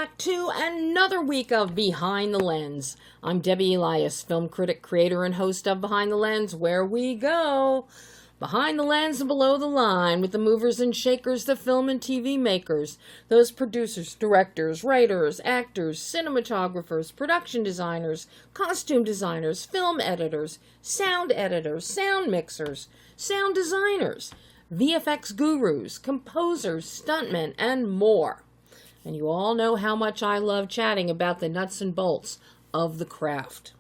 back to another week of Behind the Lens. I'm Debbie Elias, film critic, creator, and host of Behind the Lens, where we go behind the lens and below the line with the movers and shakers, the film and TV makers, those producers, directors, writers, actors, cinematographers, production designers, costume designers, film editors, sound mixers, sound designers, VFX gurus, composers, stuntmen, and more. And you all know how much I love chatting about the nuts and bolts of the craft.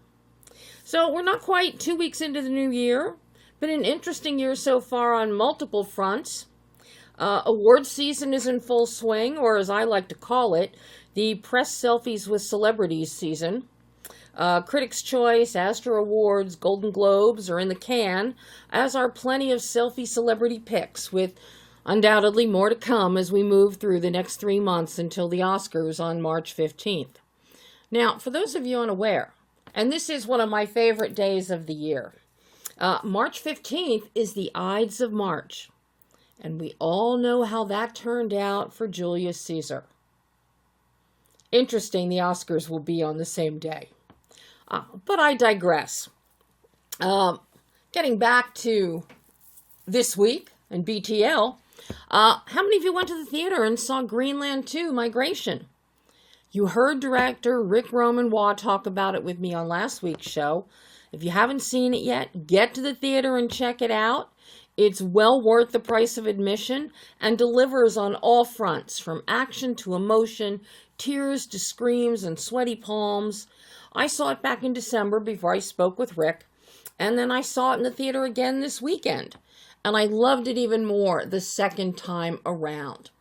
So we're not quite 2 weeks into the new year. Been an interesting year so far on multiple fronts. Award season is in full swing, or as I like to call it, the press selfies with celebrities season. Critics' Choice, Astor Awards, Golden Globes are in the can, as are plenty of selfie celebrity picks, with undoubtedly more to come as we move through the next 3 months until the Oscars on March 15th. Now, for those of you unaware, and this is one of my favorite days of the year, March 15th is the Ides of March, and we all know how that turned out for Julius Caesar. Interesting, the Oscars will be on the same day. But I digress. Getting back to this week and BTL, how many of you went to the theater and saw Greenland 2, Migration? You heard director Rick Roman Waugh talk about it with me on last week's show. If you haven't seen it yet, get to the theater and check it out. It's well worth the price of admission and delivers on all fronts, from action to emotion, tears to screams and sweaty palms. I saw it back in December before I spoke with Rick, and then I saw it in the theater again this weekend, and I loved it even more the second time around.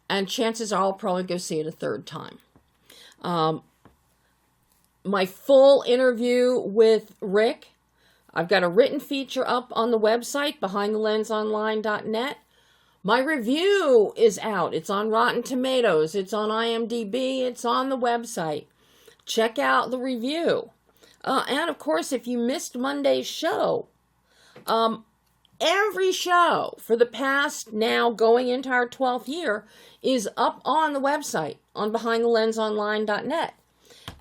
And chances are I'll probably go see it a third time. My full interview with Rick, I've got a written feature up on the website, behindthelensonline.net. My review is out. It's on Rotten Tomatoes. It's on IMDb. It's on the website. Check out the review. And of course, if you missed Monday's show, every show for the past, now going into our 12th year, is up on the website on behindthelensonline.net.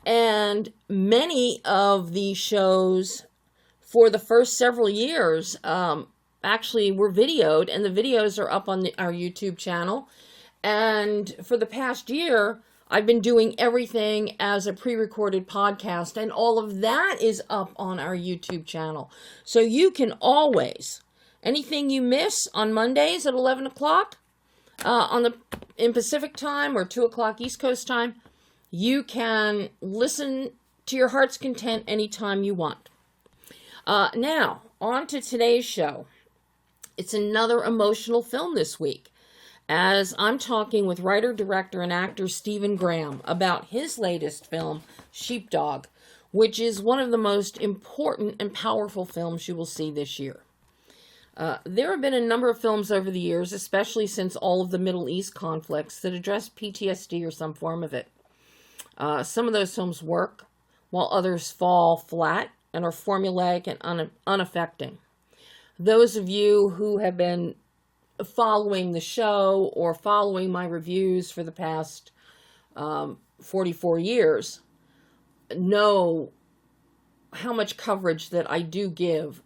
And many of the shows for the first several years actually were videoed, and the videos are up on our YouTube channel. And for the past year, I've been doing everything as a pre-recorded podcast, and all of that is up on our YouTube channel. So you can always, anything you miss on Mondays at 11 o'clock in Pacific time or 2 o'clock East Coast time, you can listen to your heart's content anytime you want. Now, on to today's show. It's another emotional film this week, as I'm talking with writer, director, and actor STEVEN GRAYHM about his latest film, Sheepdog, which is one of the most important and powerful films you will see this year. There have been a number of films over the years, especially since all of the Middle East conflicts, that address PTSD or some form of it. Some of those films work, while others fall flat and are formulaic and unaffecting. Those of you who have been following the show or following my reviews for the past 44 years know how much coverage that I do give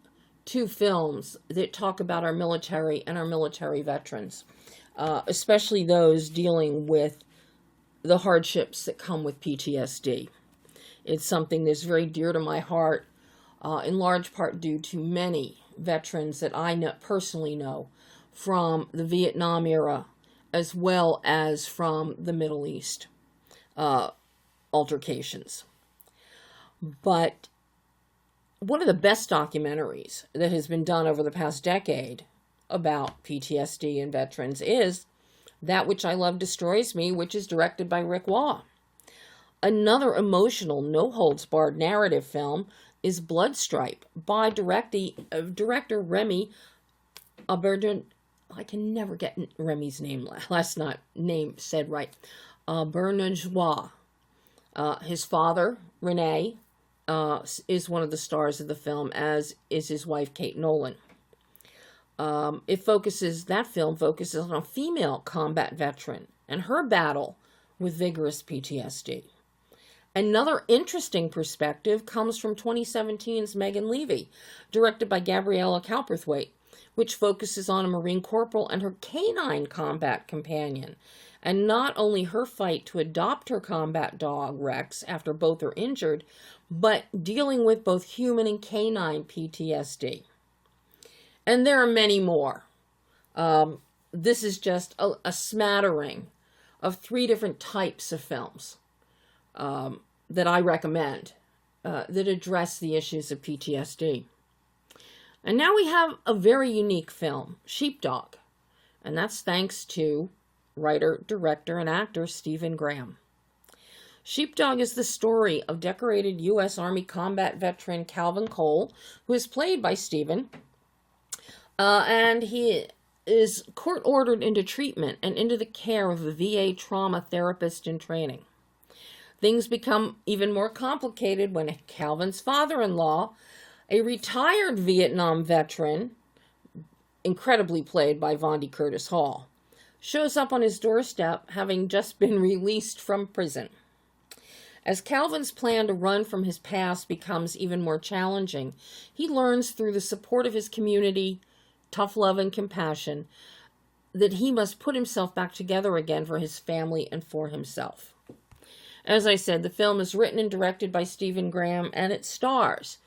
to films that talk about our military and our military veterans, especially those dealing with the hardships that come with PTSD. It's something that's very dear to my heart, in large part due to many veterans that I personally know from the Vietnam era, as well as from the Middle East altercations. But one of the best documentaries that has been done over the past decade about PTSD and veterans is That Which I Love Destroys Me, which is directed by Rick Waugh. Another emotional, no-holds-barred narrative film is Bloodstripe by director Remy Aberdan. I can never get Remy's name said right. Bourgeois. His father, Rene, is one of the stars of the film, as is his wife, Kate Nolan. That film focuses on a female combat veteran and her battle with vigorous PTSD. Another interesting perspective comes from 2017's Megan Levy, directed by Gabriella Cowperthwaite, which focuses on a Marine corporal and her canine combat companion, and not only her fight to adopt her combat dog, Rex, after both are injured, but dealing with both human and canine PTSD. And there are many more. This is just a smattering of 3 different types of films that I recommend that address the issues of PTSD. And now we have a very unique film, Sheepdog, and that's thanks to writer, director, and actor STEVEN GRAYHM. Sheepdog is the story of decorated U.S. Army combat veteran Calvin Cole, who is played by Stephen, and he is court-ordered into treatment and into the care of a VA trauma therapist in training. Things become even more complicated when Calvin's father-in-law, a retired Vietnam veteran, incredibly played by Vondie Curtis Hall, shows up on his doorstep having just been released from prison. As Calvin's plan to run from his past becomes even more challenging, he learns through the support of his community, tough love and compassion, that he must put himself back together again for his family and for himself. As I said, the film is written and directed by STEVEN GRAYHM, and it stars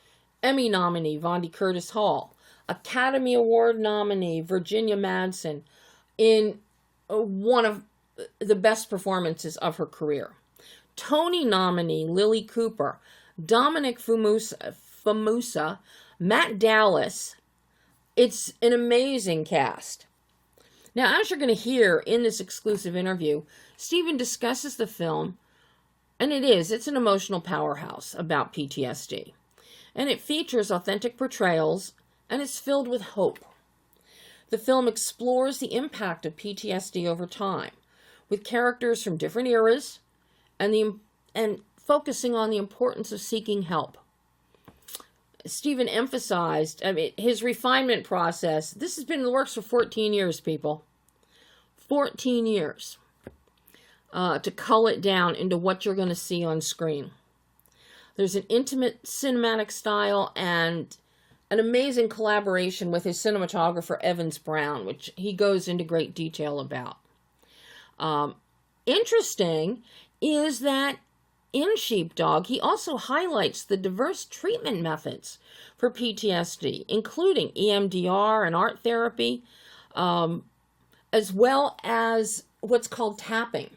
Emmy nominee Vondie Curtis Hall, Academy Award nominee Virginia Madsen in one of the best performances of her career, Tony nominee Lily Cooper, Dominic Famusa, Matt Dallas. It's an amazing cast. Now, as you're going to hear in this exclusive interview, Stephen discusses the film, and it's an emotional powerhouse about PTSD. And it features authentic portrayals, and it's filled with hope. The film explores the impact of PTSD over time, with characters from different eras, and focusing on the importance of seeking help. Stephen emphasized, his refinement process. This has been in the works for 14 years, people. 14 years. To cull it down into what you're going to see on screen. There's an intimate cinematic style and an amazing collaboration with his cinematographer, Evans Brown, which he goes into great detail about. Interesting is that in Sheepdog, he also highlights the diverse treatment methods for PTSD, including EMDR and art therapy, as well as what's called tapping,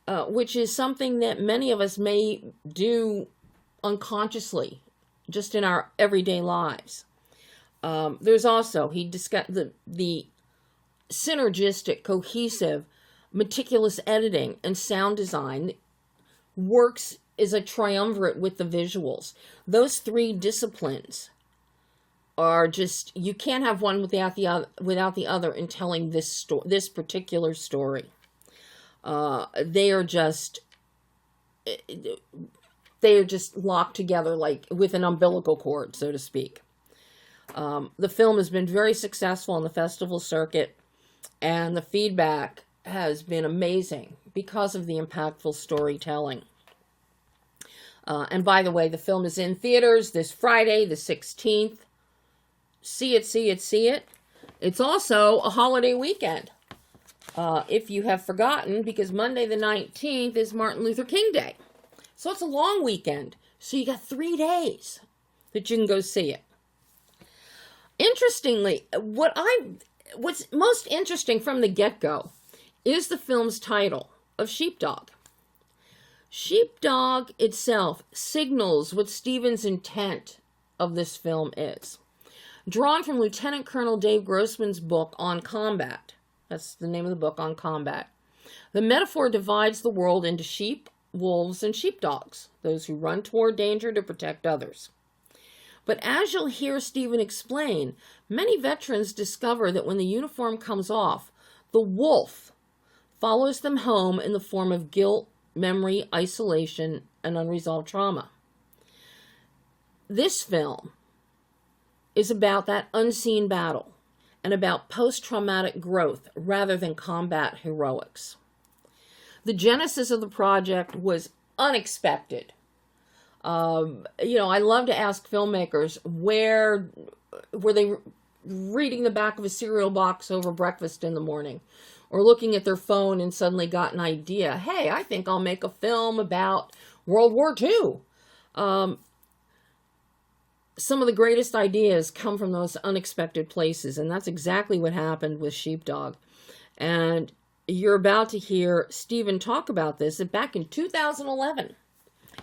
which is something that many of us may do unconsciously, just in our everyday lives. There's also, he discussed the synergistic, cohesive, meticulous editing and sound design works as a triumvirate with the visuals. Those 3 disciplines are just, you can't have one without the other in telling this particular story. They are just locked together like with an umbilical cord, so to speak. The film has been very successful on the festival circuit, and the feedback has been amazing because of the impactful storytelling. And by the way, the film is in theaters this Friday, the 16th. See it, see it, see it. It's also a holiday weekend. If you have forgotten, because Monday the 19th is Martin Luther King Day. So it's a long weekend. So you got 3 days that you can go see it. Interestingly, what's most interesting from the get-go is the film's title of Sheepdog. Sheepdog itself signals what Stephen's intent of this film is. Drawn from Lieutenant Colonel Dave Grossman's book On Combat. That's the name of the book, On Combat. The metaphor divides the world into sheep, wolves, and sheepdogs, those who run toward danger to protect others. But as you'll hear Stephen explain, many veterans discover that when the uniform comes off, the wolf follows them home in the form of guilt, memory, isolation, and unresolved trauma. This film is about that unseen battle and about post-traumatic growth rather than combat heroics. The genesis of the project was unexpected. I love to ask filmmakers, where were they reading the back of a cereal box over breakfast in the morning, or looking at their phone and suddenly got an idea? Hey, I think I'll make a film about World War II. Some of the greatest ideas come from those unexpected places, and that's exactly what happened with Sheepdog. And you're about to hear Steven talk about this. That back in 2011,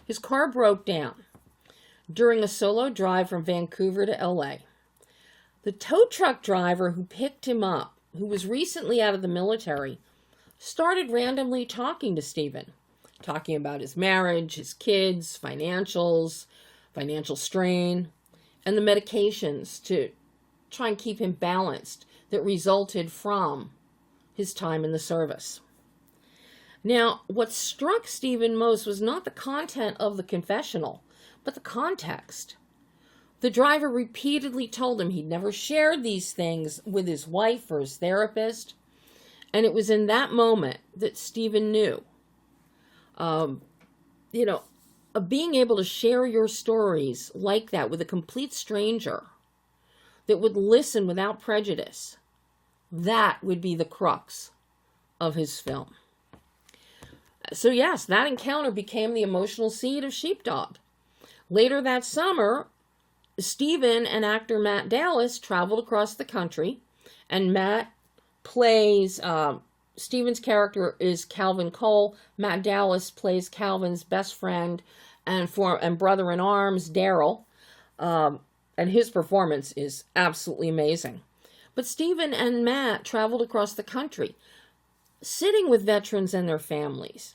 his car broke down during a solo drive from Vancouver to LA. The tow truck driver who picked him up, who was recently out of the military, started randomly talking to Steven, talking about his marriage, his kids, financials, financial strain, and the medications to try and keep him balanced that resulted from his time in the service. Now, what struck Steven most was not the content of the confessional, but the context. The driver repeatedly told him he'd never shared these things with his wife or his therapist, and it was in that moment that Steven knew. Being able to share your stories like that with a complete stranger that would listen without prejudice, that would be the crux of his film. So yes, that encounter became the emotional seed of Sheepdog. Later that summer, Steven and actor Matt Dallas traveled across the country, and Matt plays, Steven's character is Calvin Cole. Matt Dallas plays Calvin's best friend and brother-in-arms, Daryl, and his performance is absolutely amazing. But Steven and Matt traveled across the country, sitting with veterans and their families.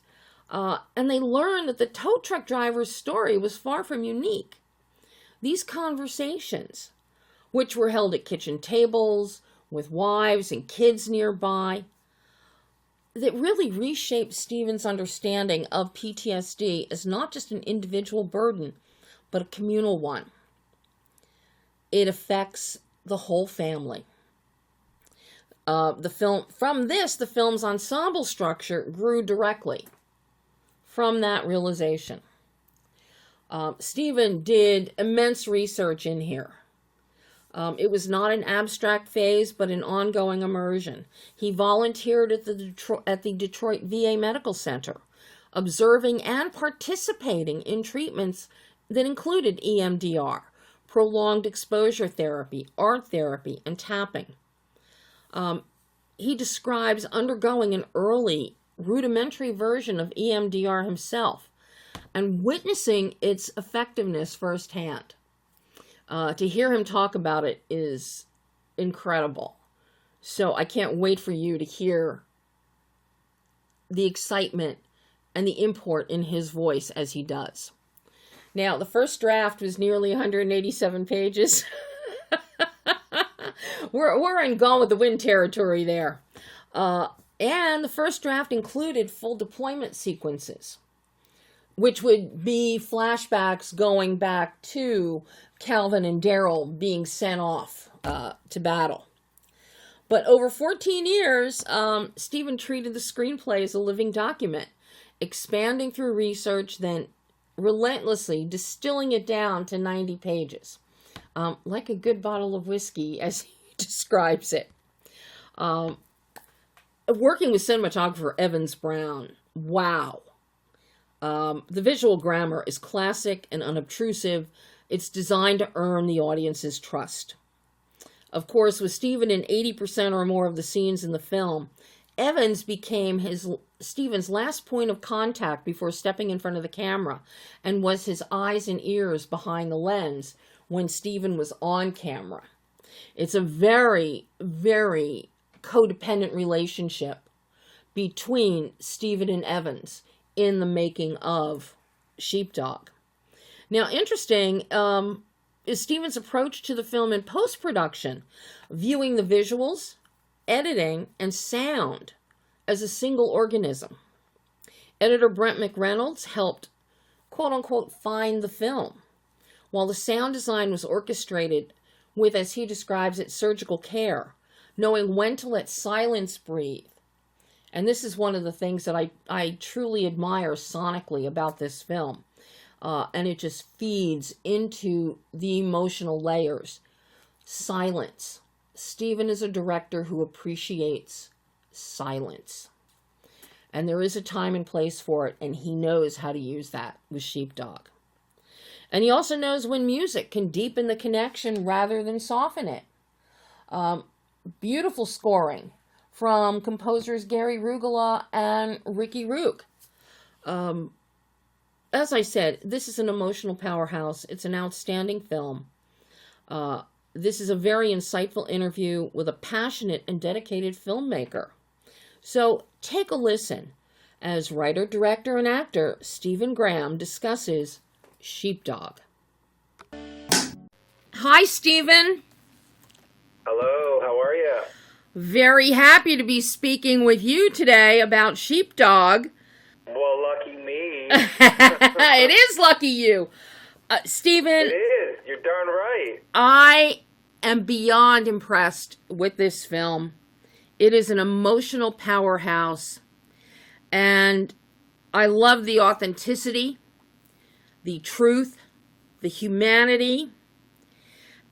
And they learned that the tow truck driver's story was far from unique. These conversations, which were held at kitchen tables, with wives and kids nearby, that really reshaped Steven's understanding of PTSD as not just an individual burden, but a communal one. It affects the whole family. The film's ensemble structure grew directly from that realization. Steven did immense research in here. It was not an abstract phase, but an ongoing immersion. He volunteered at the Detroit VA Medical Center, observing and participating in treatments that included EMDR, prolonged exposure therapy, art therapy, and tapping. He describes undergoing an early, rudimentary version of EMDR himself and witnessing its effectiveness firsthand. To hear him talk about it is incredible. So I can't wait for you to hear the excitement and the import in his voice as he does. Now, the first draft was nearly 187 pages. We're in Gone with the Wind territory there. And the first draft included full deployment sequences, which would be flashbacks going back to Calvin and Daryl being sent off to battle. But over 14 years, Steven treated the screenplay as a living document, expanding through research, then relentlessly distilling it down to 90 pages. Like a good bottle of whiskey, as he describes it. Working with cinematographer Evans Brown, wow. The visual grammar is classic and unobtrusive. It's designed to earn the audience's trust. Of course, with Steven in 80% or more of the scenes in the film, Evans became Steven's last point of contact before stepping in front of the camera, and was his eyes and ears behind the lens when Steven was on camera. It's a very, very codependent relationship between Steven and Evans in the making of Sheepdog. Now, interesting is Steven's approach to the film in post-production, viewing the visuals, editing, and sound as a single organism. Editor Brent McReynolds helped, quote-unquote, find the film, while the sound design was orchestrated with, as he describes it, surgical care, knowing when to let silence breathe And this is one of the things that I truly admire sonically about this film. And it just feeds into the emotional layers. Silence. Steven is a director who appreciates silence. And there is a time and place for it, and he knows how to use that with Sheepdog. And he also knows when music can deepen the connection rather than soften it. Beautiful scoring from composers Gary Rugala and Ricky Rook. As I said, this is an emotional powerhouse. It's an outstanding film. This is a very insightful interview with a passionate and dedicated filmmaker. So take a listen as writer, director, and actor Steven Grayhm discusses Sheepdog. Hi, Steven. Hello, how are you? Very happy to be speaking with you today about Sheepdog. Well, lucky me. It is lucky you. Steven. It is. You're darn right. I am beyond impressed with this film. It is an emotional powerhouse. And I love the authenticity, the truth, the humanity,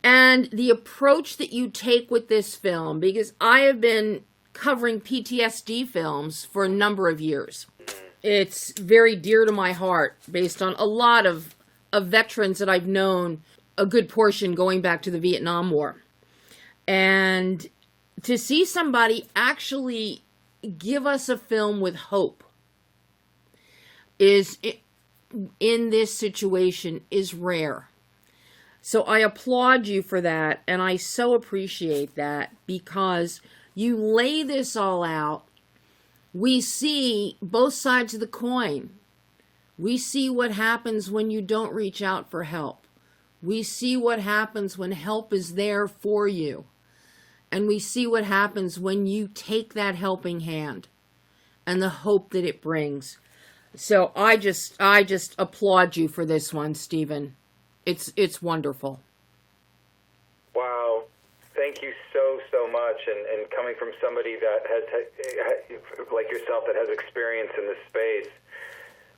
and the approach that you take with this film, because I have been covering PTSD films for a number of years. It's very dear to my heart, based on a lot of veterans that I've known, a good portion going back to the Vietnam War. And to see somebody actually give us a film with hope is, in this situation, is rare. So I applaud you for that, and I so appreciate that, because you lay this all out. We see both sides of the coin. We see what happens when you don't reach out for help. We see what happens when help is there for you. And we see what happens when you take that helping hand and the hope that it brings. So I just applaud you for this one, Steven. It's wonderful. Wow. Thank you so much. And coming from somebody that has, like yourself, that has experience in this space,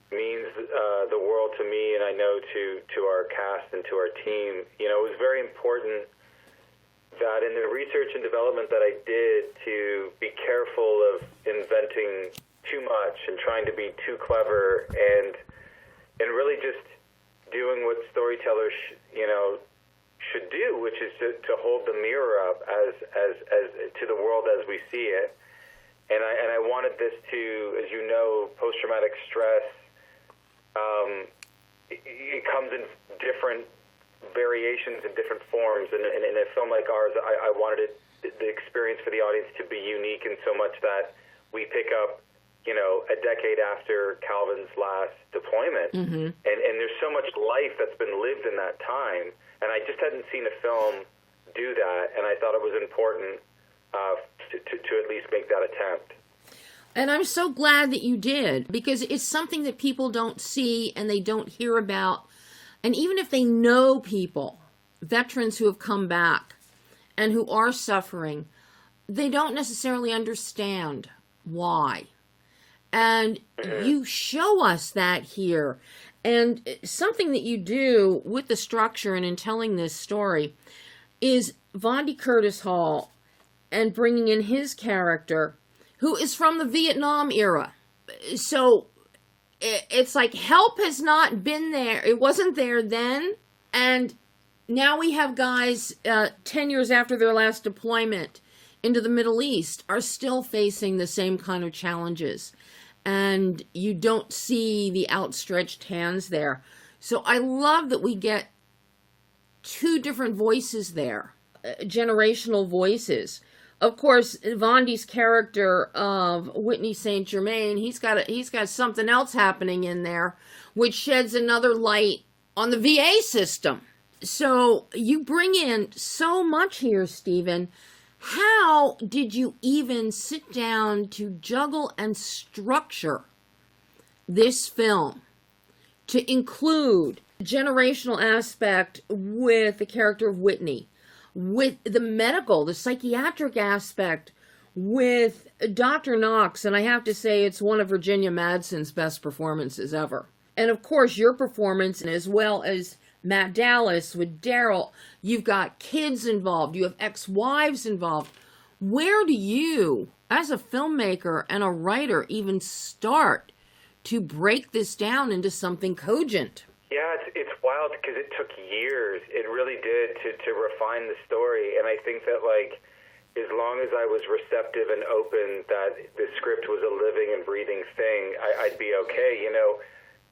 means the world to me, and I know to our cast and to our team. You know, it was very important that in the research and development that I did, to be careful of inventing too much and trying to be too clever, and really just doing what storytellers should do, which is to hold the mirror up as to the world as we see it. And I wanted this to, as you know, post-traumatic stress, it comes in different variations and different forms, and in a film like ours, I wanted the experience for the audience to be unique in so much that we pick up, a decade after Calvin's last deployment, and there's so much life that's been lived in that time, and I just hadn't seen a film do that, and I thought it was important to at least make that attempt. And I'm so glad that you did, because it's something that people don't see and they don't hear about. And even if they know people, veterans who have come back and who are suffering, they don't necessarily understand why. And you show us that here. And something that you do with the structure and in telling this story is Vondi Curtis Hall and bringing in his character, who is from the Vietnam era. So it's like help has not been there. It wasn't there then. And now we have guys 10 years after their last deployment into the Middle East are still facing the same kind of challenges. And you don't see the outstretched hands there. So I love that we get two different voices there, generational voices. Of course, Vondi's character of Whitney St. Germain, he's got something else happening in there, which sheds another light on the VA system. So you bring in so much here, Steven. How did you even sit down to juggle and structure this film to include the generational aspect with the character of Whitney, with the medical, the psychiatric aspect with Dr. Knox, and I have to say it's one of Virginia Madsen's best performances ever. And of course, your performance, as well as Matt Dallas with Daryl, you've got kids involved, you have ex-wives involved. Where do you, as a filmmaker and a writer, even start to break this down into something cogent? Yeah, it's wild because it took years. It really did to refine the story. And I think that, like, as long as I was receptive and open that the script was a living and breathing thing, I'd be okay. You know,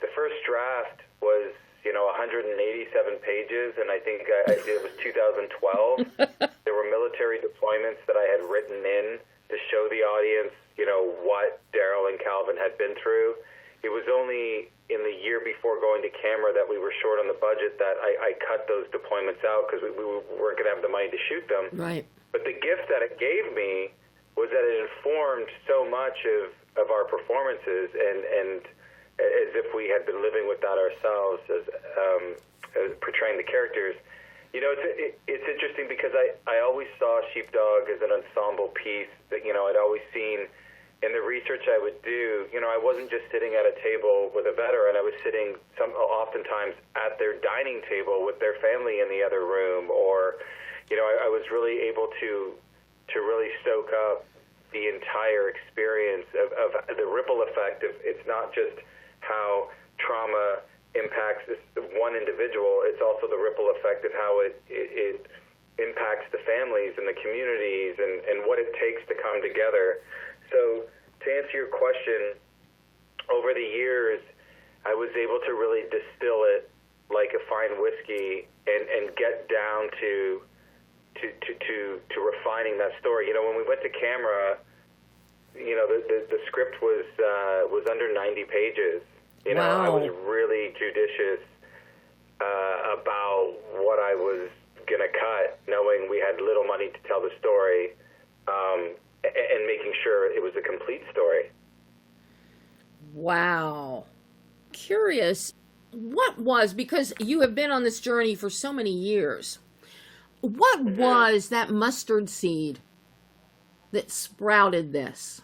the first draft was, 187 pages, and I think it was 2012. There were military deployments that I had written in to show the audience, what Daryl and Calvin had been through. It was only in the year before going to camera that we were short on the budget that I cut those deployments out because we weren't going to have the money to shoot them. Right. But the gift that it gave me was that it informed so much of our performances and as if we had been living with that ourselves as portraying the characters. It's interesting because I always saw Sheepdog as an ensemble piece that, I'd always seen in the research I would do. I wasn't just sitting at a table with a veteran. I was sitting oftentimes at their dining table with their family in the other room, or, I was really able to really soak up the entire experience of the ripple effect of it's not just how trauma impacts this one individual, it's also the ripple effect of how it impacts the families and the communities and what it takes to come together. So to answer your question, over the years, I was able to really distill it like a fine whiskey and get down to refining that story. When we went to camera, the script was under 90 pages. Wow. I was really judicious about what I was going to cut, knowing we had little money to tell the story, and making sure it was a complete story. Wow. Curious, what was, because you have been on this journey for so many years, what was that mustard seed that sprouted this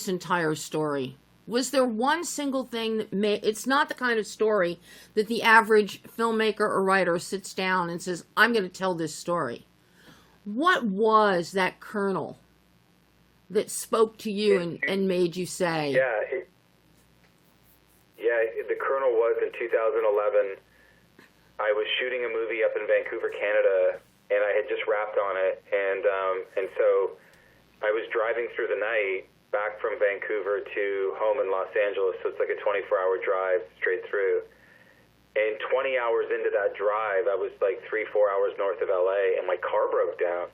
entire story? Was there one single thing that it's not the kind of story that the average filmmaker or writer sits down and says, I'm going to tell this story. What was that kernel that spoke to you and made you say? The kernel was in 2011. I was shooting a movie up in Vancouver, Canada, and I had just wrapped on it. And so I was driving through the night back from Vancouver to home in Los Angeles, so it's like a 24-hour drive straight through. And 20 hours into that drive, I was like 3-4 hours north of LA, and my car broke down.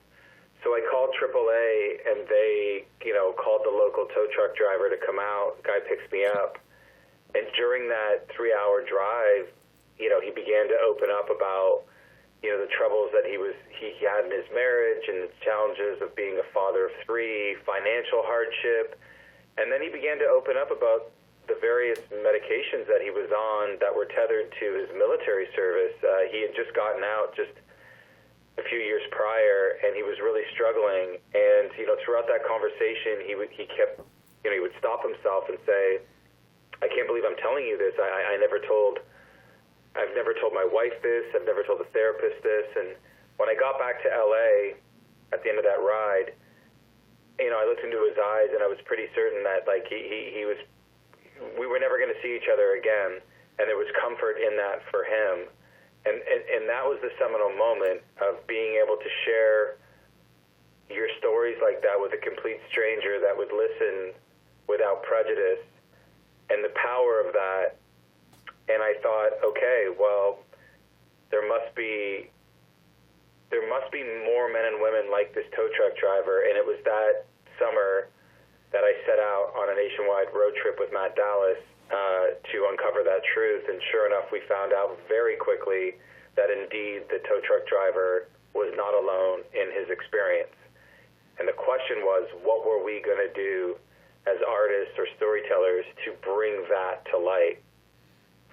So I called AAA, and they, called the local tow truck driver to come out. Guy picks me up. And during that 3-hour drive, he began to open up about, the troubles that he had in his marriage and the challenges of being a father of 3, financial hardship. And then he began to open up about the various medications that he was on that were tethered to his military service. He had just gotten out just a few years prior, and he was really struggling. And, throughout that conversation, he kept, he would stop himself and say, I can't believe I'm telling you this. I've never told my wife this. I've never told the therapist this. And when I got back to LA at the end of that ride, I looked into his eyes, and I was pretty certain that, like, we were never going to see each other again. And there was comfort in that for him. And that was the seminal moment of being able to share your stories like that with a complete stranger that would listen without prejudice, and the power of that. And I thought, okay, well, there must be more men and women like this tow truck driver. And it was that summer that I set out on a nationwide road trip with Matt Dallas to uncover that truth. And sure enough, we found out very quickly that indeed the tow truck driver was not alone in his experience. And the question was, what were we going to do as artists or storytellers to bring that to light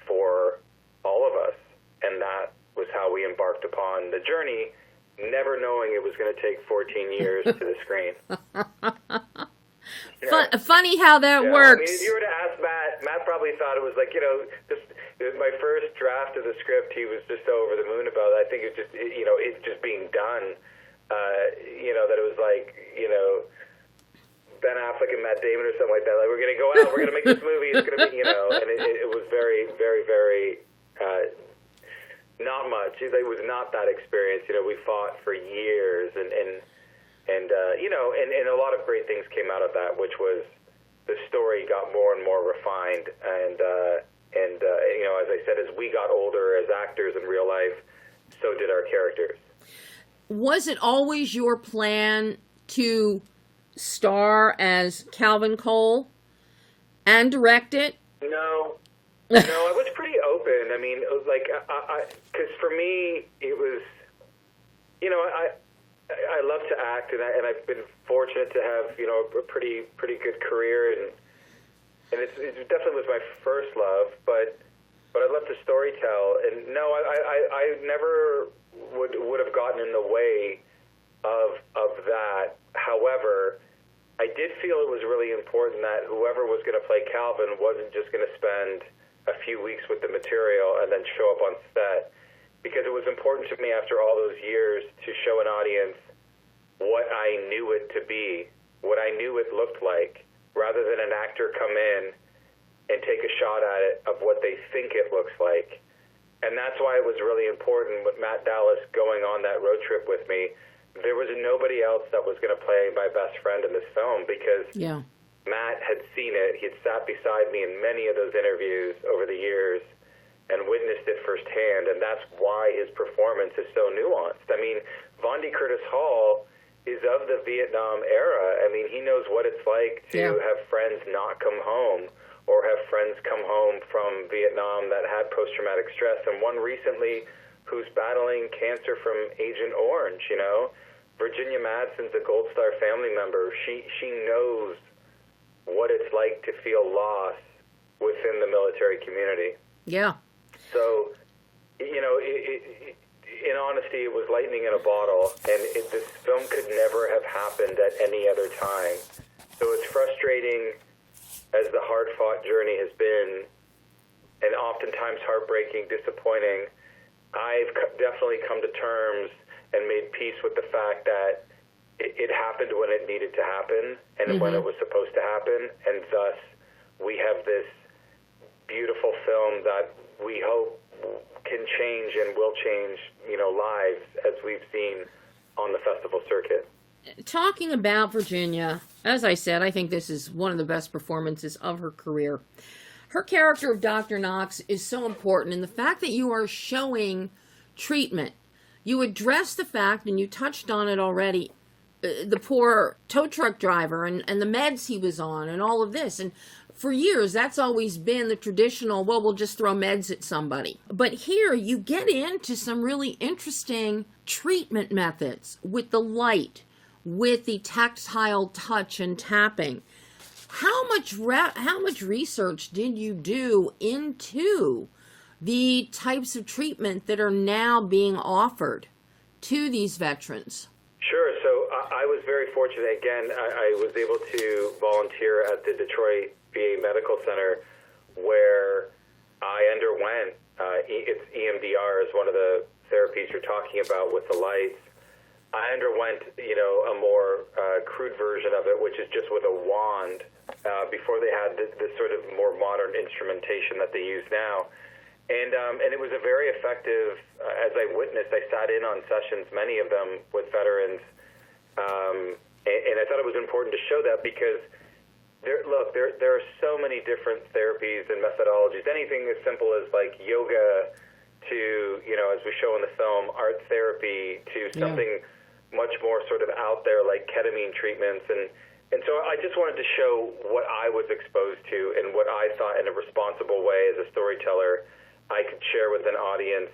for all of us? And that was how we embarked upon the journey, never knowing it was going to take 14 years to the screen. Funny how that Yeah, works. I mean, if you were to ask Matt probably thought it was like, just my first draft of the script, he was just so over the moon about it. I think it's just, it's just being done, that it was like, Ben Affleck and Matt Damon or something like that. Like, we're going to go out, we're going to make this movie, it's going to be, and it was very, very, very, not much. It was not that experience. We fought for years, and a lot of great things came out of that, which was the story got more and more refined, and as I said, as we got older as actors in real life, so did our characters. Was it always your plan to star as Calvin Cole and direct it? No, I was pretty open. I mean, it was like, because for me, it was, I love to act, and I've been fortunate to have, a pretty good career, and it definitely was my first love, but I love to storytell, and no, I never would have gotten in the way of that. However, I did feel it was really important that whoever was going to play Calvin wasn't just going to spend a few weeks with the material and then show up on set, because it was important to me after all those years to show an audience what I knew it to be, what I knew it looked like, rather than an actor come in and take a shot at it of what they think it looks like. And that's why it was really important with Matt Dallas going on that road trip with me. There was nobody else that was going to play my best friend in this film, because Matt had seen it. He had sat beside me in many of those interviews over the years and witnessed it firsthand, and that's why his performance is so nuanced. I mean, Vondi Curtis Hall is of the Vietnam era. I mean, he knows what it's like to have friends not come home, or have friends come home from Vietnam that had post-traumatic stress, and one recently who's battling cancer from Agent Orange, Virginia Madsen's a Gold Star family member. She knows what it's like to feel loss within the military community. Yeah. So, in honesty, it was lightning in a bottle, and this film could never have happened at any other time. So it's frustrating as the hard-fought journey has been, and oftentimes heartbreaking, disappointing. I've definitely come to terms and made peace with the fact that it happened when it needed to happen, and when it was supposed to happen, and thus we have this beautiful film that we hope can change and will change, lives, as we've seen on the festival circuit. Talking about Virginia, as I said, I think this is one of the best performances of her career. Her character of Dr. Knox is so important, and the fact that you are showing treatment, you address the fact, and you touched on it already, the poor tow truck driver and the meds he was on and all of this. And for years, that's always been the traditional, well, we'll just throw meds at somebody. But here, you get into some really interesting treatment methods with the light, with the tactile touch and tapping. How much research did you do into the types of treatment that are now being offered to these veterans? Sure. So I was very fortunate. Again, I was able to volunteer at the Detroit VA Medical Center, where I underwent, it's EMDR is one of the therapies you're talking about with the lights. I underwent, a more crude version of it, which is just with a wand, before they had this sort of more modern instrumentation that they use now. And it was a very effective, as I witnessed, I sat in on sessions, many of them with veterans, and I thought it was important to show that, because there are so many different therapies and methodologies, anything as simple as like yoga to, as we show in the film, art therapy, to something much more sort of out there like ketamine treatments. And so I just wanted to show what I was exposed to and what I thought in a responsible way as a storyteller I could share with an audience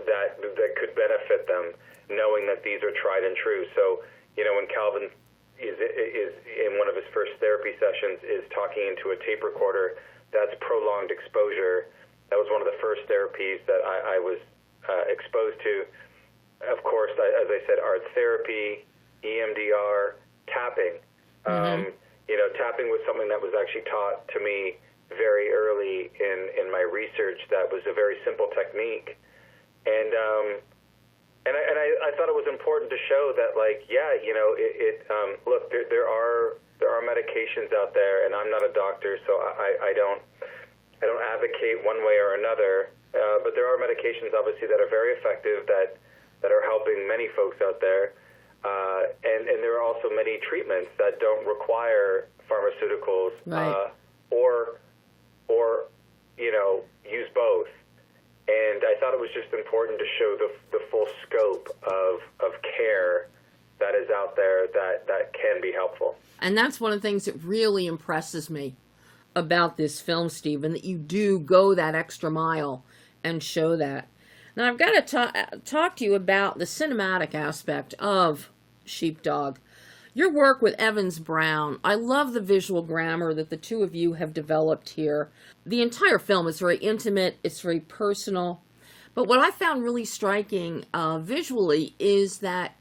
that could benefit them, knowing that these are tried and true. So, when Calvin is in one of his first therapy sessions is talking into a tape recorder, that's prolonged exposure. That was one of the first therapies that I was exposed to. Of course, as I said, art therapy, EMDR, tapping. tapping was something that was actually taught to me very early in my research. That was a very simple technique, and I thought it was important to show that, like, look, there are medications out there, and I'm not a doctor, so I don't advocate one way or another, but there are medications obviously that are very effective that are helping many folks out there, and there are also many treatments that don't require pharmaceuticals, right. or use both. And I thought it was just important to show the full scope of care that is out there that can be helpful. And that's one of the things that really impresses me about this film, Stephen, that you do go that extra mile and show that. Now, I've got to talk to you about the cinematic aspect of Sheepdog. Your work with Evans Brown, I love the visual grammar that the two of you have developed here. The entire film is very intimate, it's very personal. But what I found really striking visually is that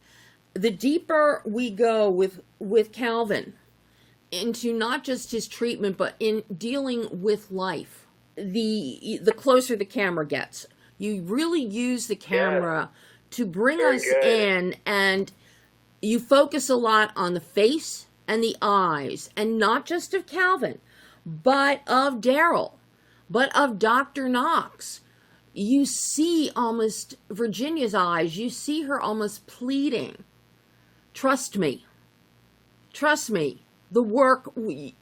the deeper we go with Calvin into not just his treatment, but in dealing with life, the closer the camera gets. You really use the camera to bring us in, and you focus a lot on the face and the eyes, and not just of Calvin, but of Daryl, but of Dr. Knox. You see almost Virginia's eyes. You see her almost pleading. Trust me. Trust me. The work,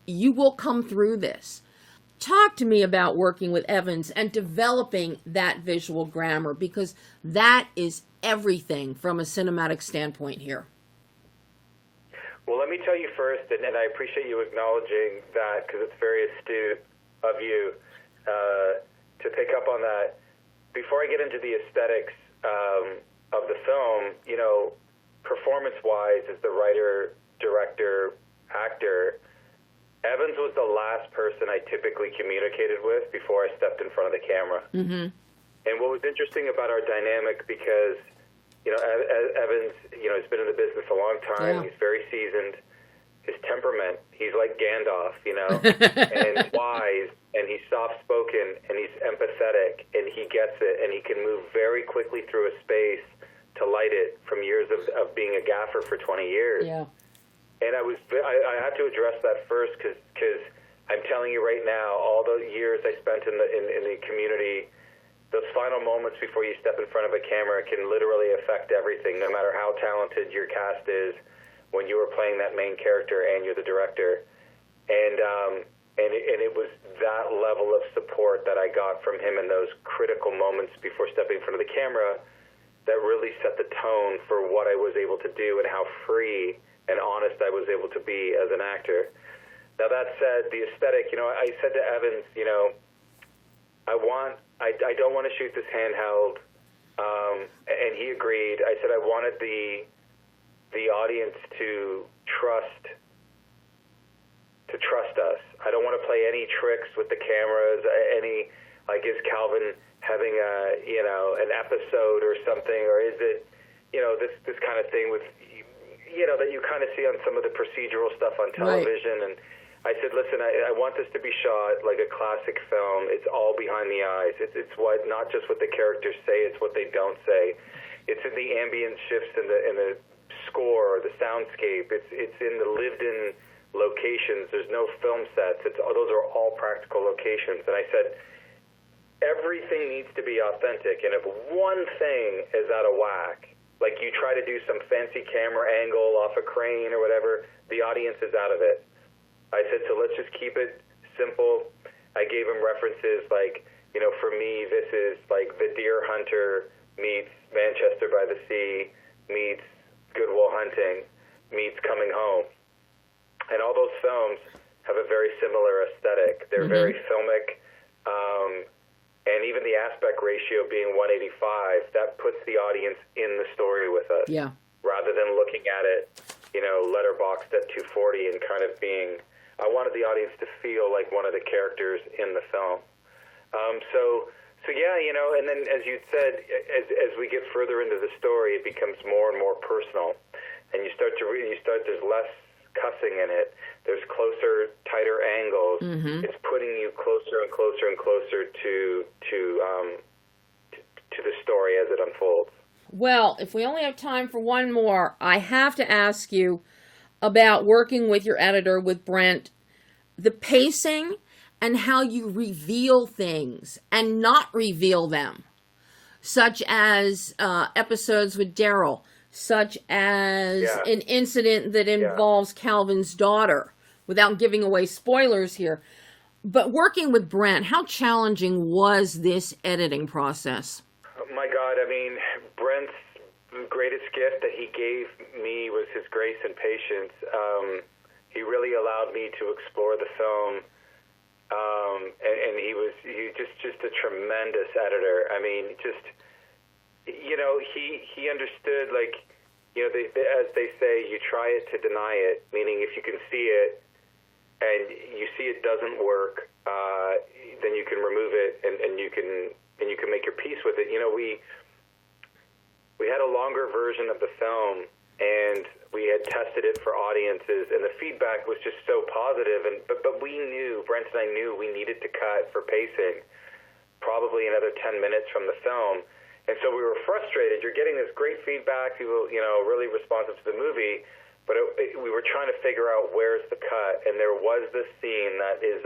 you will come through this. Talk to me about working with Evans and developing that visual grammar, because that is everything from a cinematic standpoint here. Well, let me tell you first, and I appreciate you acknowledging that, because it's very astute of you to pick up on that. Before I get into the aesthetics of the film, performance-wise, as the writer, director, actor, Evans was the last person I typically communicated with before I stepped in front of the camera. Mm-hmm. And what was interesting about our dynamic, because Evans, has been in the business a long time. Yeah. He's very seasoned. His temperament, he's like Gandalf, and wise, and he's soft-spoken, and he's empathetic, and he gets it, and he can move very quickly through a space to light it from years of being a gaffer for 20 years. Yeah. And I had to address that first, because I'm telling you right now, all the years I spent in the community, those final moments before you step in front of a camera can literally affect everything, no matter how talented your cast is, when you were playing that main character and you're the director. And it was that level of support that I got from him in those critical moments before stepping in front of the camera that really set the tone for what I was able to do and how free and honest I was able to be as an actor. Now, that said, the aesthetic, I said to Evans, I don't want to shoot this handheld, and he agreed. I said I wanted the audience to trust us. I don't want to play any tricks with the cameras, is Calvin having an episode or something, or is it, this kind of thing with, that you kind of see on some of the procedural stuff on television. Right. And I said, listen, I want this to be shot like a classic film. It's all behind the eyes. It's not just what the characters say, it's what they don't say. It's in the ambient shifts in the score, the soundscape. It's in the lived-in locations. There's no film sets. Those are all practical locations. And I said, everything needs to be authentic. And if one thing is out of whack, like you try to do some fancy camera angle off a crane or whatever, the audience is out of it. I said, so let's just keep it simple. I gave him references like, for me, this is like The Deer Hunter meets Manchester by the Sea meets Good Will Hunting meets Coming Home. And all those films have a very similar aesthetic. They're very filmic. And even the aspect ratio being 185, that puts the audience in the story with us. Yeah. Rather than looking at it, letterboxed at 240 and kind of being, I wanted the audience to feel like one of the characters in the film. So yeah, and then as you said, as we get further into the story, it becomes more and more personal. And you start there's less cussing in it. There's closer, tighter angles. Mm-hmm. It's putting you closer and closer and closer to the story as it unfolds. Well, if we only have time for one more, I have to ask you about working with your editor, with Brent, the pacing and how you reveal things and not reveal them, such as episodes with Daryl, such as an incident that involves Calvin's daughter, without giving away spoilers here. But working with Brent, how challenging was this editing process? Oh my God, I mean, Brent's greatest gift that he gave me was his grace and patience. He really allowed me to explore the film, and he was just a tremendous editor. I mean, he understood, like, as they say, you try it to deny it, meaning if you can see it and you see it doesn't work, then you can remove it and you can make your peace with it. We had a longer version of the film, and we had tested it for audiences, and the feedback was just so positive. But we knew, Brent and I knew, we needed to cut for pacing probably another 10 minutes from the film. And so we were frustrated. You're getting this great feedback, people, really responsive to the movie, but we were trying to figure out where's the cut. And there was this scene that is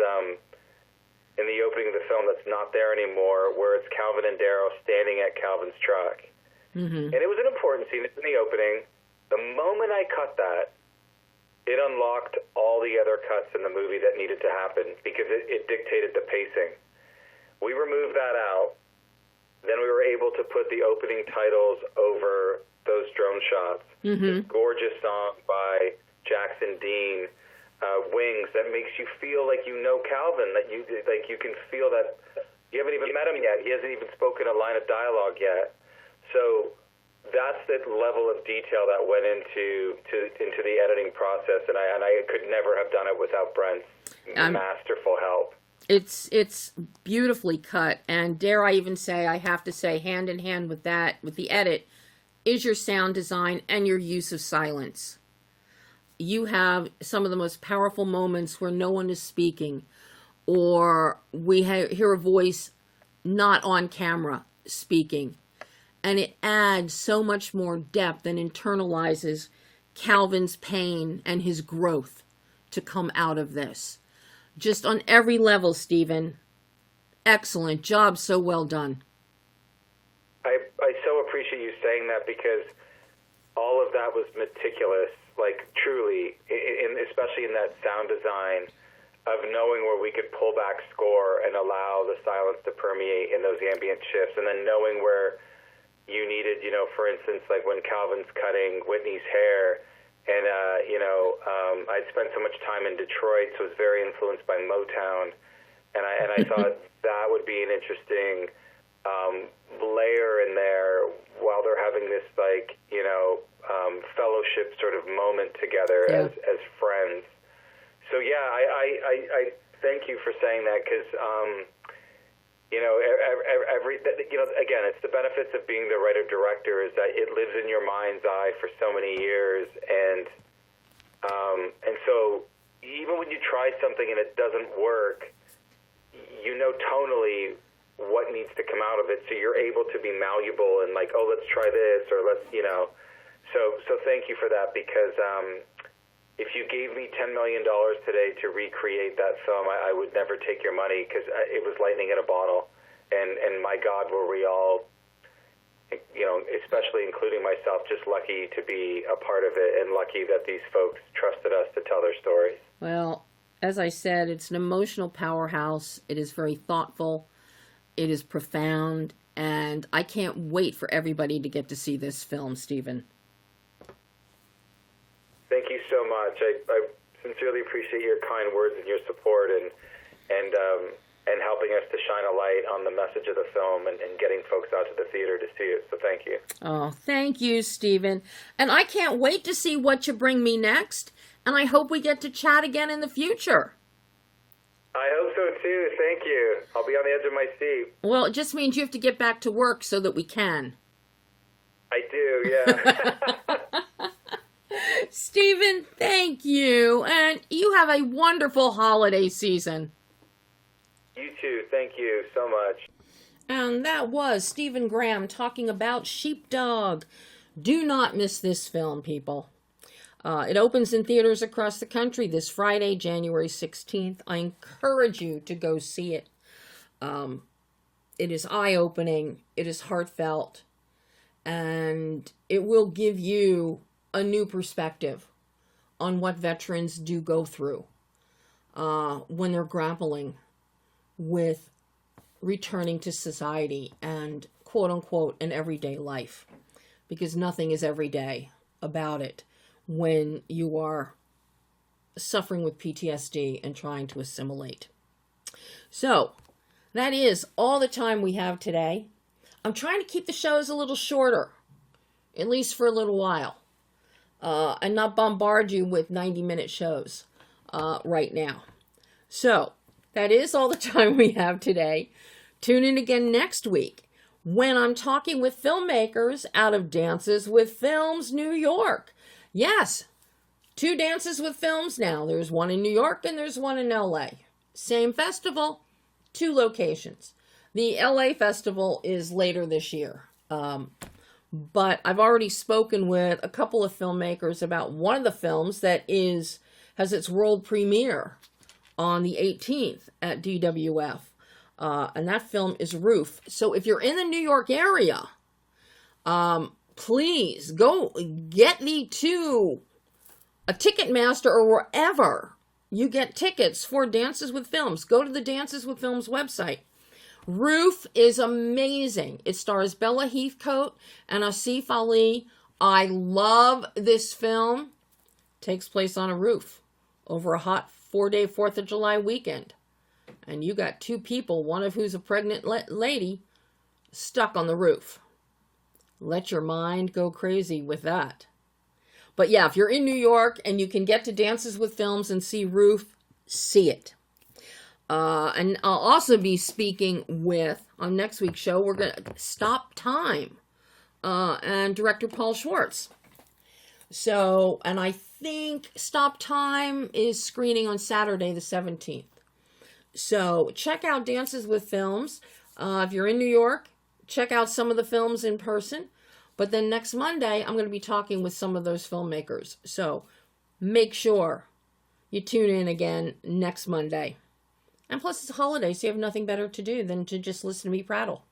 in the opening of the film that's not there anymore, where it's Calvin and Daryl standing at Calvin's truck. Mm-hmm. And it was an important scene. It's in the opening. The moment I cut that, it unlocked all the other cuts in the movie that needed to happen because it dictated the pacing. We removed that out. Then we were able to put the opening titles over those drone shots. Mm-hmm. This gorgeous song by Jackson Dean, Wings, that makes you feel like you know Calvin, that you can feel that you haven't even met him yet. He hasn't even spoken a line of dialogue yet. So that's the level of detail that went into the editing process, and I could never have done it without Brent's masterful help. It's beautifully cut, and dare I even say, I have to say, hand in hand with that, with the edit, is your sound design and your use of silence. You have some of the most powerful moments where no one is speaking, or we hear a voice not on camera speaking. And it adds so much more depth and internalizes Calvin's pain and his growth to come out of this. Just on every level, Steven. Excellent job. So well done. I so appreciate you saying that, because all of that was meticulous, like truly, especially in that sound design of knowing where we could pull back score and allow the silence to permeate in those ambient shifts, and then knowing where you needed, for instance, like when Calvin's cutting Whitney's hair, and, I'd spent so much time in Detroit, so I was very influenced by Motown, and I thought that would be an interesting layer in there while they're having this, fellowship sort of moment together as friends. So, I thank you for saying that, because, again, it's the benefits of being the writer-director is that it lives in your mind's eye for so many years, and so even when you try something and it doesn't work, tonally what needs to come out of it, so you're able to be malleable and let's try this, or let's, So thank you for that, because if you gave me $10 million today to recreate that film, I would never take your money, because it was lightning in a bottle. And my God, were we all, especially including myself, just lucky to be a part of it, and lucky that these folks trusted us to tell their stories. Well, as I said, it's an emotional powerhouse. It is very thoughtful. It is profound. And I can't wait for everybody to get to see this film, Steven. Thank you so much. I sincerely appreciate your kind words and your support, and helping us to shine a light on the message of the film, and getting folks out to the theater to see it. So thank you. Oh, thank you, Steven. And I can't wait to see what you bring me next. And I hope we get to chat again in the future. I hope so too. Thank you. I'll be on the edge of my seat. Well, it just means you have to get back to work so that we can. I do, yeah. Stephen, thank you. And you have a wonderful holiday season. You too. Thank you so much. And that was Stephen Grayham talking about Sheepdog. Do not miss this film, people. It opens in theaters across the country this Friday, January 16th. I encourage you to go see it. It is eye-opening. It is heartfelt. And it will give you a new perspective on what veterans do go through when they're grappling with returning to society and quote-unquote an everyday life. Because nothing is everyday about it when you are suffering with PTSD and trying to assimilate. So, that is all the time we have today. I'm trying to keep the shows a little shorter, at least for a little while, and not bombard you with 90-minute shows right now. So, that is all the time we have today. Tune in again next week when I'm talking with filmmakers out of Dances with Films New York. Yes, 2 Dances with Films now. There's one in New York and there's one in LA. Same festival, 2 locations. The LA festival is later this year. But I've already spoken with a couple of filmmakers about one of the films that has its world premiere on the 18th at DWF. And that film is Roof. So if you're in the New York area, please go get thee to a Ticketmaster or wherever you get tickets for Dances with Films. Go to the Dances with Films website. Roof is amazing. It stars Bella Heathcote and Asif Ali. I love this film. Takes place on a roof over a hot 4-day 4th of July weekend. And you got 2 people, one of who's a pregnant lady, stuck on the roof. Let your mind go crazy with that. But yeah, if you're in New York and you can get to Dances with Films and see Roof, see it. And I'll also be speaking with, on next week's show, we're going to Stop Time and director Paul Schwartz. So, and I think Stop Time is screening on Saturday the 17th. So check out Dances with Films. If you're in New York, check out some of the films in person. But then next Monday, I'm going to be talking with some of those filmmakers. So make sure you tune in again next Monday. And plus, it's a holiday, so you have nothing better to do than to just listen to me prattle.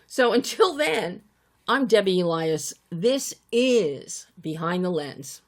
So until then, I'm Debbie Elias. This is Behind the Lens.